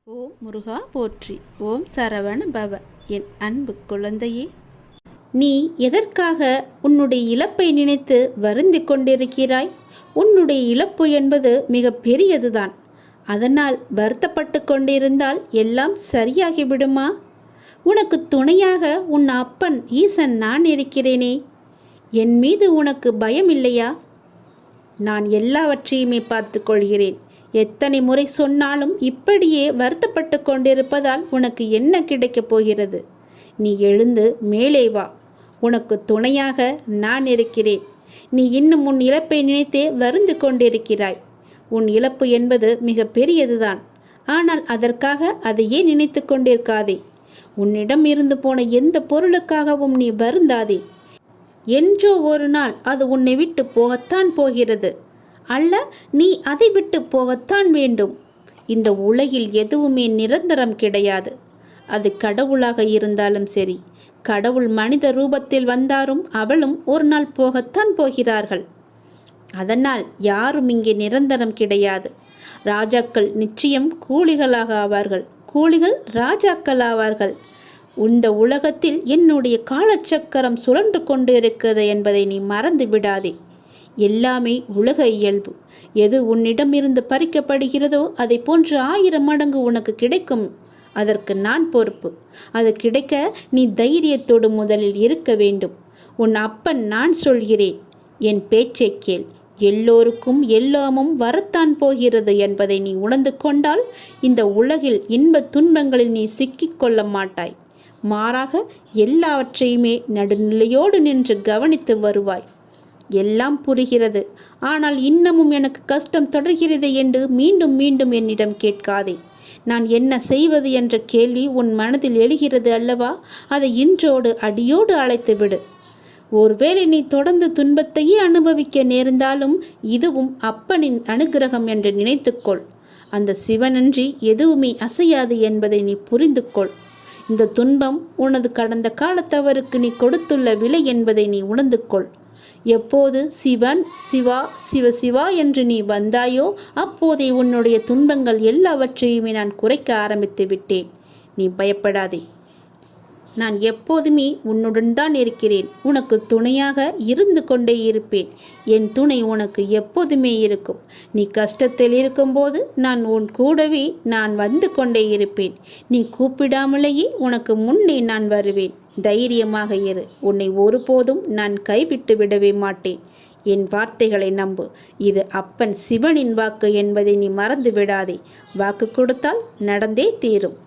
ஓம் முருகா போற்றி. ஓம் சரவண பவ. என் அன்பு குழந்தையே, நீ எதற்காக உன்னுடைய இழப்பை நினைத்து வருந்தி கொண்டிருக்கிறாய்? உன்னுடைய இழப்பு என்பது மிக பெரியதுதான். அதனால் வருத்தப்பட்டு கொண்டிருந்தால் எல்லாம் சரியாகிவிடுமா? உனக்கு துணையாக உன் அப்பன் ஈசன் நான் இருக்கிறேனே. என் மீது உனக்கு பயம் இல்லையா? நான் எல்லாவற்றையுமே பார்த்து கொள்கிறேன். எத்தனை முறை சொன்னாலும் இப்படியே வருத்தப்பட்டு கொண்டிருப்பதால் உனக்கு என்ன கிடைக்கப் போகிறது? நீ எழுந்து மேலே வா. உனக்கு துணையாக நான் இருக்கிறேன். நீ இன்னும் உன் இழப்பை நினைத்தே வருந்து கொண்டிருக்கிறாய். உன் இழப்பு என்பது மிக பெரியதுதான். ஆனால் அதற்காக அதையே நினைத்து கொண்டிருக்காதே. உன்னிடம் இருந்து போன எந்த பொருளுக்காகவும் நீ வருந்தாதே. என்றோ ஒரு நாள் அது உன்னை விட்டு போகத்தான் போகிறது. அல்ல, நீ அதை விட்டு போகத்தான் வேண்டும். இந்த உலகில் எதுவுமே நிரந்தரம் கிடையாது. அது கடவுளாக இருந்தாலும் சரி, கடவுள் மனித ரூபத்தில் வந்தாரும் அவளும் ஒரு நாள் போகத்தான் போகிறார்கள். அதனால் யாரும் இங்கே நிரந்தரம் கிடையாது. ராஜாக்கள் நிச்சயம் கூலிகளாக ஆவார்கள், கூலிகள் ராஜாக்கள் ஆவார்கள். இந்த உலகத்தில் என்னுடைய காலச்சக்கரம் சுழன்று கொண்டு இருக்கிறது என்பதை நீ மறந்து விடாதே. எல்லாமே உலக இயல்பு. எது உன்னிடமிருந்து பறிக்கப்படுகிறதோ அதை போன்று 1000 மடங்கு உனக்கு கிடைக்கும். அதற்கு நான் பொறுப்பு. அது கிடைக்க நீ தைரியத்தோடு முதலில் இருக்க வேண்டும். உன் அப்பன் நான் சொல்கிறேன், என் பேச்சை கேள். எல்லோருக்கும் எல்லாமும் வரத்தான் போகிறது என்பதை நீ உணர்ந்து கொண்டால் இந்த உலகில் இன்ப துன்பங்களில் நீ சிக்கிக்கொள்ள மாட்டாய். மாறாக எல்லாவற்றையுமே நடுநிலையோடு நின்று கவனித்து வருவாய். எல்லாம் புரிகிறது, ஆனால் இன்னமும் எனக்கு கஷ்டம் தொடர்கிறது என்று மீண்டும் மீண்டும் என்னிடம் கேட்காதே. நான் என்ன செய்வது என்ற கேள்வி உன் மனதில் எழுகிறது அல்லவா? அதை இன்றோடு அடியோடு அழைத்து விடு. ஒருவேளை நீ தொடர்ந்து துன்பத்தையே அனுபவிக்க நேர்ந்தாலும் இதுவும் அப்பனின் அனுகிரகம் என்று நினைத்துக்கொள். அந்த சிவனன்றி எதுவுமே அசையாது என்பதை நீ புரிந்து கொள். இந்த துன்பம் உனது கடந்த கால தவறுக்கு நீ கொடுத்துள்ள விலை என்பதை நீ உணர்ந்து கொள். எப்போது சிவன் சிவா சிவ சிவா என்று நீ வந்தாயோ அப்போதே உன்னுடைய துன்பங்கள் எல்லாவற்றையுமே நான் குறைக்க ஆரம்பித்து விட்டேன். நீ பயப்படாதே. நான் எப்போதுமே உன்னுடன் தான் இருக்கிறேன். உனக்கு துணையாக இருந்து கொண்டே இருப்பேன். என் துணை உனக்கு எப்போதுமே இருக்கும். நீ கஷ்டத்தில் இருக்கும்போது நான் உன் கூடவே நான் வந்து கொண்டே இருப்பேன். நீ கூப்பிடாமலேயே உனக்கு முன்னே நான் வருவேன். தைரியமாக இரு. உன்னை ஒருபோதும் நான் கைவிட்டு விடவே மாட்டேன். என் வார்த்தைகளை நம்பு. இது அப்பன் சிவனின் வாக்கு என்பதை நீ மறந்து விடாதே. வாக்கு கொடுத்தால் நடந்தே தீரும்.